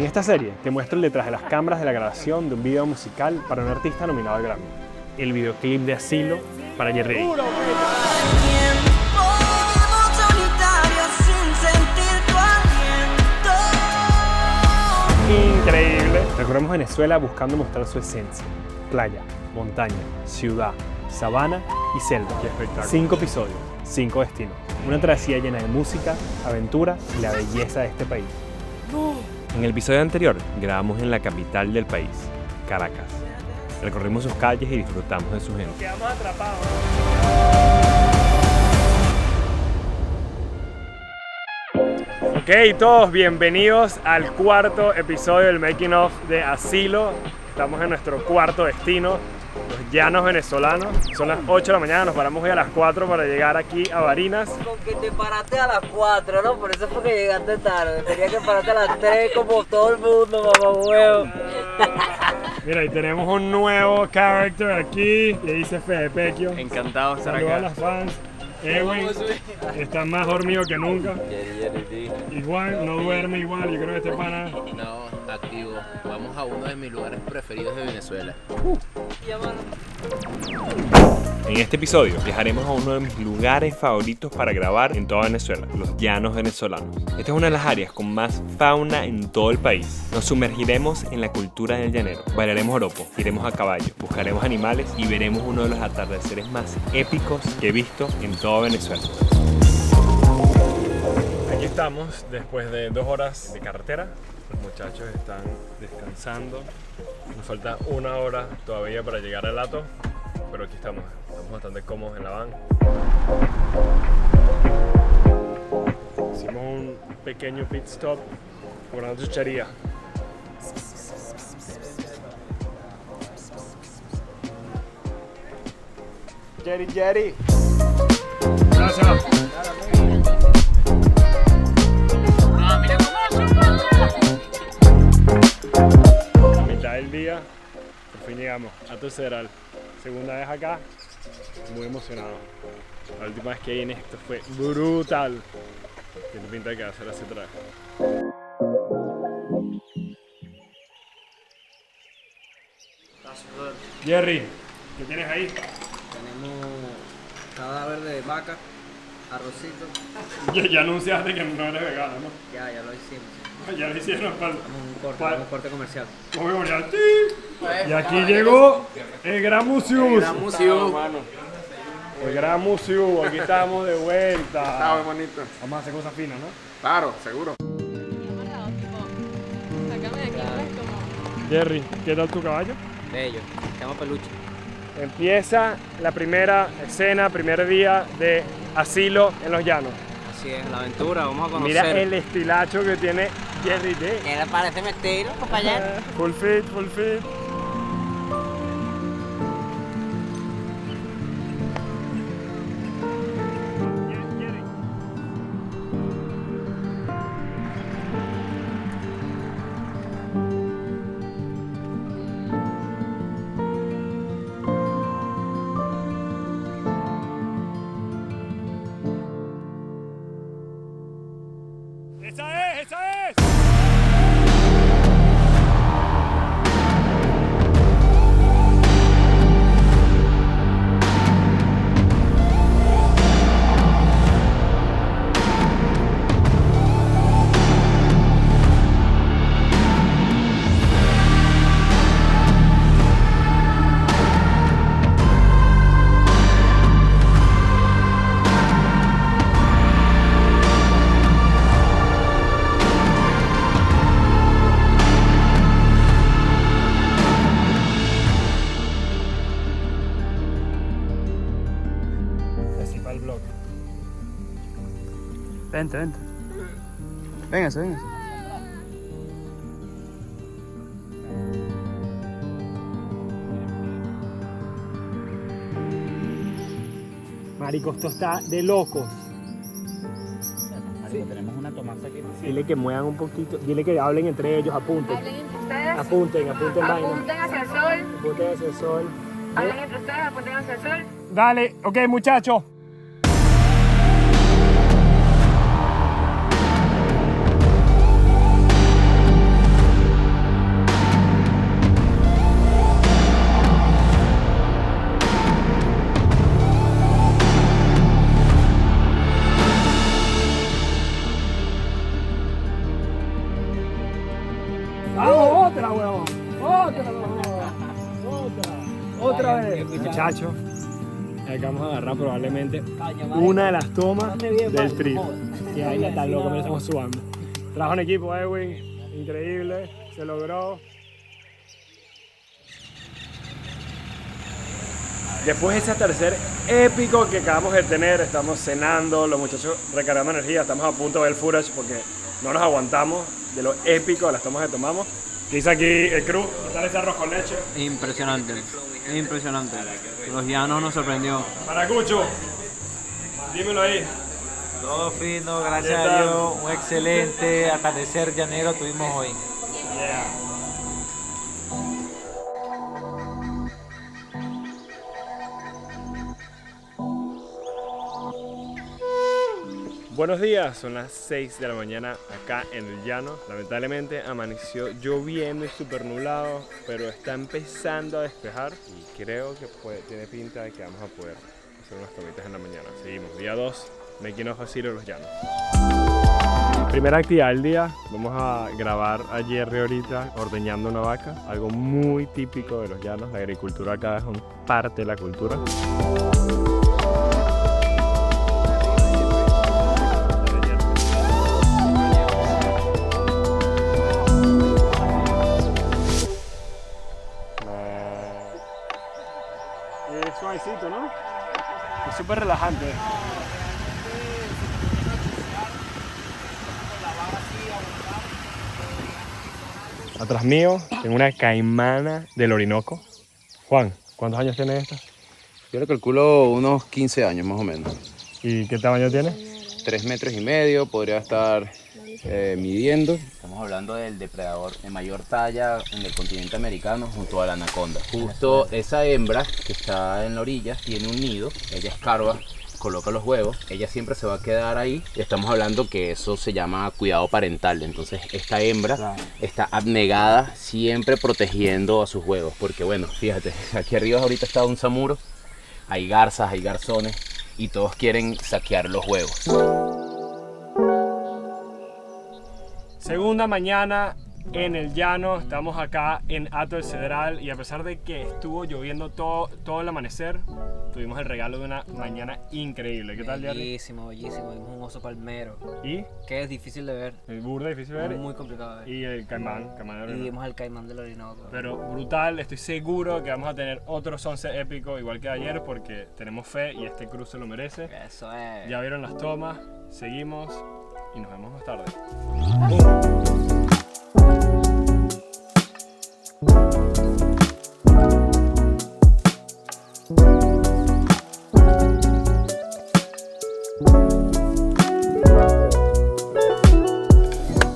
En esta serie te muestro el detrás de las cámaras de la grabación de un video musical para un artista nominado al Grammy. El videoclip de Asilo para Jerry D. Increíble. Recorremos Venezuela buscando mostrar su esencia. Playa, montaña, ciudad, sabana y selva. 5 episodios, 5 destinos. Una travesía llena de música, aventura y la belleza de este país. En el episodio anterior grabamos en la capital del país, Caracas. Recorrimos sus calles y disfrutamos de su gente. Quedamos atrapados. Ok, todos bienvenidos al cuarto episodio del Making of de Asilo. Estamos en nuestro cuarto destino, los llanos venezolanos. Son las 8 de la mañana, nos paramos hoy a las 4 para llegar aquí a Barinas. Con que te paraste a las 4, ¿no? Por eso fue que llegaste tarde. Tenía que pararte a las 3 como todo el mundo, mamá huevo. Mira, y tenemos un nuevo character aquí, le dice Fede Pequio. Encantado de estar Saludos acá. a las fans. Edwin está más dormido que nunca. Igual, no duerme igual, yo creo que este pana... No, activo. Vamos a uno de mis lugares preferidos de Venezuela. En este episodio viajaremos a uno de mis lugares favoritos para grabar en toda Venezuela, los llanos venezolanos. Esta es una de las áreas con más fauna en todo el país. Nos sumergiremos en la cultura del llanero, bailaremos joropo, iremos a caballo, buscaremos animales y veremos uno de los atardeceres más épicos que he visto en toda Venezuela. Aquí estamos después de 2 horas de carretera. Los muchachos están descansando. Nos falta 1 hora todavía para llegar al Hato, pero aquí estamos bastante cómodos en la van. Hicimos un pequeño pit stop por una chuchería. Jerry. Gracias. A mitad del día, por fin llegamos a Tuceral. Segunda vez acá, muy emocionado. La última vez que vine esto fue brutal. Tiene pinta de que va a ser así otra vez. Jerry, ¿qué tienes ahí? Tenemos cadáver de vaca, arrocito. Ya anunciaste que no eres vegano, ¿no? Ya lo hicimos. Ya lo hicieron para Un corte comercial. Y aquí llegó el Gran Museo. El Gran Museo, aquí estamos de vuelta. Bonito. Vamos a hacer cosas finas, ¿no? Claro, seguro. Jerry, ¿qué tal tu caballo? Bello, se llama peluche. Empieza la primera escena, primer día de Asilo en los llanos. Así es, la aventura, vamos a conocer. Mira el estilacho que tiene Jerry D. ¿Qué le parece mi estilo, compañero? Full fit. ¡Esa es! Así para el blog. Vente. Véngase. Marico, esto está de locos. Marico, tenemos una tomasa aquí. Dile que muevan un poquito, dile que hablen entre ellos, apunten. Hablen entre ustedes. Apunten vaina. Apunten hacia el sol. Apunten hacia el sol. Hablen entre ustedes, apunten hacia el sol. Dale, ok muchachos. huevón. Otra, otra vez. Muchachos, acá vamos a agarrar probablemente una de las tomas del trip. Y ahí ya está loco, me lo estamos subando. Trabajo en equipo, Edwin, increíble, se logró. Después de ese atardecer épico que acabamos de tener, estamos cenando, los muchachos recargando energía, estamos a punto de ver el footage porque no nos aguantamos de lo épico de las tomas que tomamos. ¿Qué dice aquí el crew? ¿Qué tal ese arroz con leche? Impresionante, impresionante. Los llanos nos sorprendió. Maracucho, dímelo ahí. Todo fino, gracias ¿Qué a tal? Dios. Un excelente atardecer llanero tuvimos hoy. Yeah. Buenos días, son las 6 de la mañana acá en el llano. Lamentablemente amaneció lloviendo y súper nublado, pero está empezando a despejar y creo que tiene pinta de que vamos a poder hacer unas tomitas en la mañana. Seguimos, día 2, Making of Asilo de los Llanos. Primera actividad del día, vamos a grabar a Jerry ahorita ordeñando una vaca, algo muy típico de los llanos. La agricultura acá es parte de la cultura. Es suavecito, ¿no? Es súper relajante. Atrás mío tengo una caimana del Orinoco. Juan, ¿cuántos años tiene esta? Yo le calculo unos 15 años más o menos. ¿Y qué tamaño tiene? 3,5 metros, podría estar midiendo. Estamos hablando del depredador de mayor talla en el continente americano junto a la anaconda. Justo esa hembra que está en la orilla tiene un nido, ella escarba, coloca los huevos, ella siempre se va a quedar ahí. Y estamos hablando que eso se llama cuidado parental. Entonces esta hembra está abnegada, siempre protegiendo a sus huevos. Porque bueno, fíjate, aquí arriba ahorita está un samuro, hay garzas, hay garzones y todos quieren saquear los huevos. Segunda mañana en el llano, estamos acá en Hato del Cedral y a pesar de que estuvo lloviendo todo el amanecer, tuvimos el regalo de una mañana increíble. ¿Qué tal, Jerry? Bellísimo, bellísimo. Vimos un oso palmero, ¿Y? que es difícil de ver, El burda, difícil de ver. muy complicado de ver. Y el caimán de Y Orinoco. vimos al caimán del Orinoco. Pero brutal, estoy seguro que vamos a tener otro sunset épico igual que ayer porque tenemos fe y este cruce se lo merece. Eso es. Ya vieron las tomas, seguimos y nos vemos más tarde.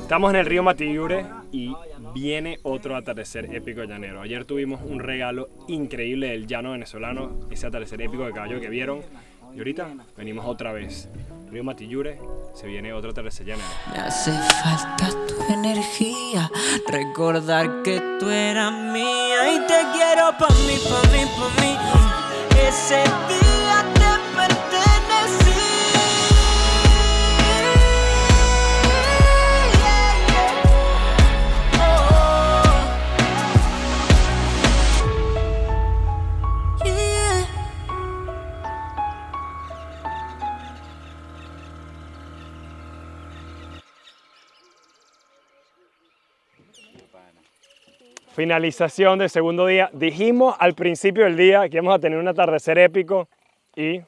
Estamos en el río Matiyure y viene otro atardecer épico llanero. Ayer tuvimos un regalo increíble del llano venezolano, ese atardecer épico de caballo que vieron. Y ahorita venimos otra vez. Río Matiyure, se viene otro atardecer llanero. Me hace falta tu energía, recordar que tú eras mía y te quiero pa' mí, pa' mí, pa' mí. Ese día te pertenecí. Finalización del segundo día. Dijimos al principio del día que íbamos a tener un atardecer épico y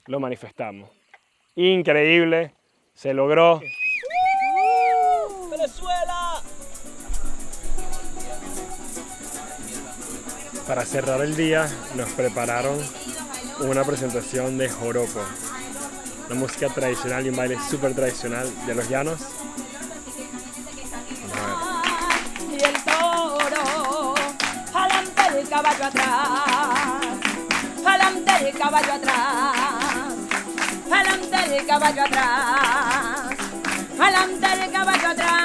lo manifestamos. Increíble, se logró. ¡Venezuela! Para cerrar el día nos prepararon una presentación de joropo, una música tradicional y un baile súper tradicional de los llanos. Vamos a ver. Y el toro, jalante el caballo atrás, jalante el caballo atrás, jalante el caballo atrás, jalante el caballo atrás.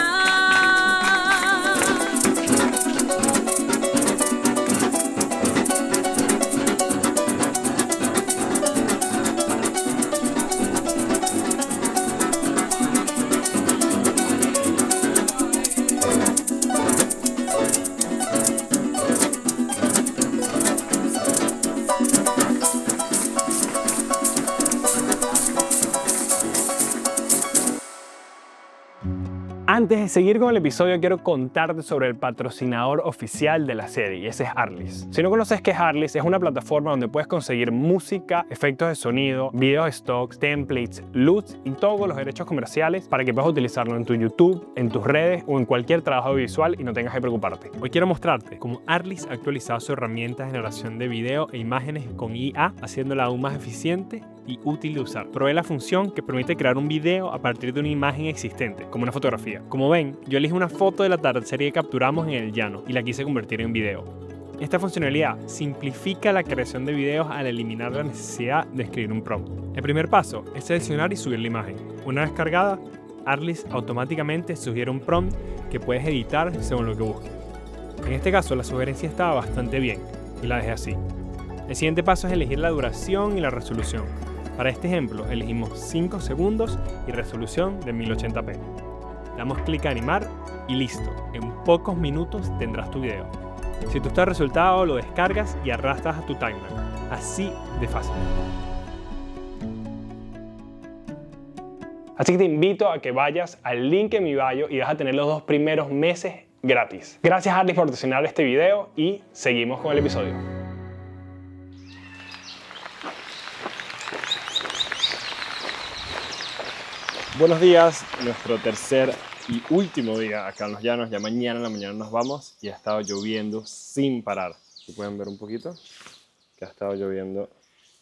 Antes de seguir con el episodio, quiero contarte sobre el patrocinador oficial de la serie, y ese es Artlist. Si no conoces qué es Artlist, es una plataforma donde puedes conseguir música, efectos de sonido, videos stocks, templates, LUTs y todos los derechos comerciales para que puedas utilizarlo en tu YouTube, en tus redes o en cualquier trabajo audiovisual y no tengas que preocuparte. Hoy quiero mostrarte cómo Artlist ha actualizado su herramienta de generación de video e imágenes con IA, haciéndola aún más eficiente y útil de usar. Probé la función que permite crear un video a partir de una imagen existente, como una fotografía. Como ven, yo elegí una foto del atardecer que capturamos en el llano y la quise convertir en video. Esta funcionalidad simplifica la creación de videos al eliminar la necesidad de escribir un prompt. El primer paso es seleccionar y subir la imagen. Una vez cargada, Artlist automáticamente sugiere un prompt que puedes editar según lo que busques. En este caso, la sugerencia estaba bastante bien y la dejé así. El siguiente paso es elegir la duración y la resolución. Para este ejemplo, elegimos 5 segundos y resolución de 1080p. Damos clic a animar y listo. En pocos minutos tendrás tu video. Si te gusta el resultado, lo descargas y arrastras a tu timeline. Así de fácil. Así que te invito a que vayas al link en mi bio y vas a tener los 2 primeros meses gratis. Gracias Artlist por patrocinar este video y seguimos con el episodio. Buenos días, nuestro tercer y último día acá en Los Llanos. Ya mañana en la mañana nos vamos y ha estado lloviendo sin parar. Si pueden ver un poquito, que ha estado lloviendo.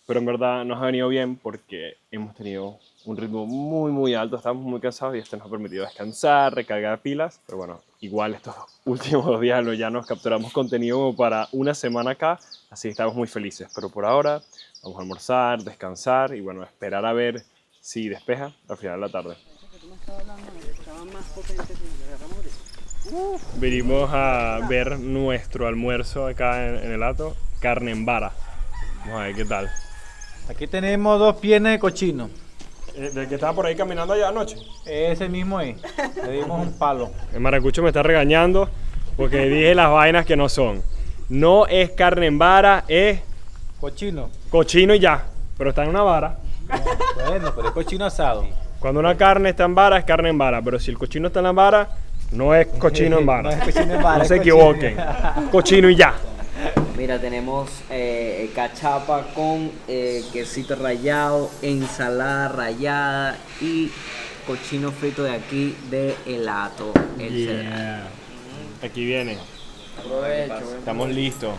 Pero en verdad nos ha venido bien porque hemos tenido un ritmo muy alto, estamos muy cansados y esto nos ha permitido descansar, recargar pilas. Pero bueno, igual estos últimos 2 días en Los Llanos capturamos contenido para una semana acá, así que estamos muy felices. Pero por ahora vamos a almorzar, descansar y bueno, esperar a ver si despeja al final de la tarde. Venimos a ver nuestro almuerzo acá en el Hato, carne en vara. Vamos a ver qué tal. Aquí tenemos 2 piernas de cochino. ¿Del que estaba por ahí caminando allá anoche? Ese mismo ahí. Le dimos un palo. El maracucho me está regañando porque dije las vainas que no son. No es carne en vara, es Cochino. cochino y ya, pero está en una vara. Bueno, pero es cochino asado. Cuando una carne está en vara, es carne en vara, pero si el cochino está en la vara, no es cochino en vara. No es cochino en vara, No es se cochino. equivoquen. Cochino y ya. Mira, tenemos cachapa con quesito rallado, ensalada rallada y cochino frito de aquí de El Hato. Yeah. Aquí viene. Aprovecho. Estamos listos.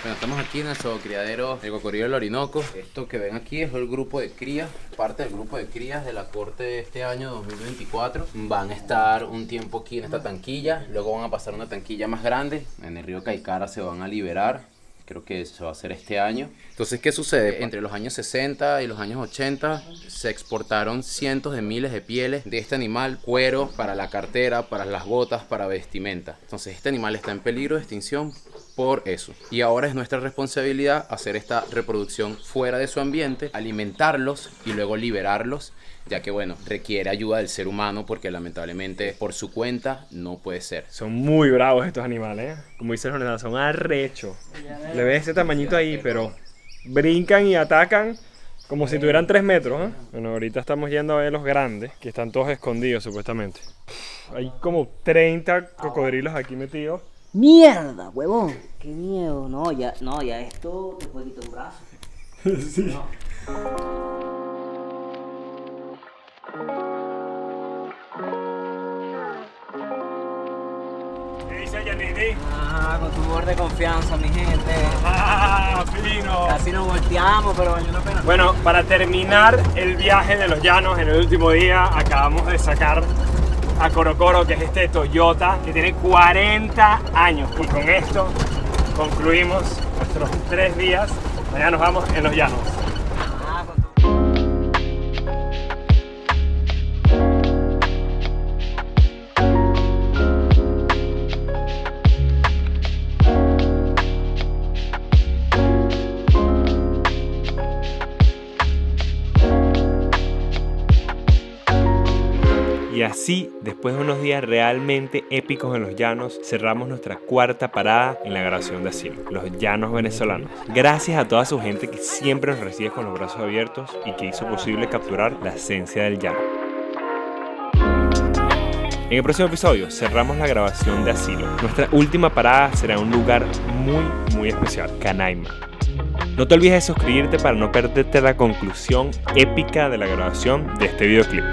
Bueno, estamos aquí en el zoocriadero del Cocodrilo del Orinoco. Esto que ven aquí es el grupo de crías, parte del grupo de crías de la corte de este año 2024. Van a estar un tiempo aquí en esta tanquilla, luego van a pasar a una tanquilla más grande. En el río Caicara se van a liberar. Creo que eso va a ser este año. Entonces, ¿qué sucede? Entre los años 60 y los años 80 se exportaron cientos de miles de pieles de este animal, cuero para la cartera, para las botas, para vestimenta. Entonces, este animal está en peligro de extinción por eso. Y ahora es nuestra responsabilidad hacer esta reproducción fuera de su ambiente, alimentarlos y luego liberarlos, ya que bueno, requiere ayuda del ser humano porque lamentablemente por su cuenta no puede ser. Son muy bravos estos animales, ¿eh? Como dice el jornal, son arrechos. Le ves ese tamañito ahí, pero brincan y atacan como si tuvieran 3 metros, ¿eh? Bueno, ahorita estamos yendo a ver los grandes, que están todos escondidos supuestamente. Hay como 30 cocodrilos aquí metidos. ¡Mierda, huevón! ¡Qué miedo! No, ya esto te puede quitar un brazo. Sí. No. ¿Qué dice Yanidi? Ajá, con tu borde de confianza, mi gente. ¡Ah, fino! Casi nos volteamos, pero valió la pena. Bueno, para terminar el viaje de Los Llanos en el último día, acabamos de sacar a Corocoro, que es este Toyota que tiene 40 años. Y con esto concluimos nuestros 3 días. Mañana nos vamos en Los Llanos. Y Y así, después de unos días realmente épicos en los llanos, cerramos nuestra cuarta parada en la grabación de Asilo, los llanos venezolanos. Gracias a toda su gente que siempre nos recibe con los brazos abiertos y que hizo posible capturar la esencia del llano. En el próximo episodio cerramos la grabación de Asilo. Nuestra última parada será en un lugar muy especial, Canaima. No te olvides de suscribirte para no perderte la conclusión épica de la grabación de este videoclip.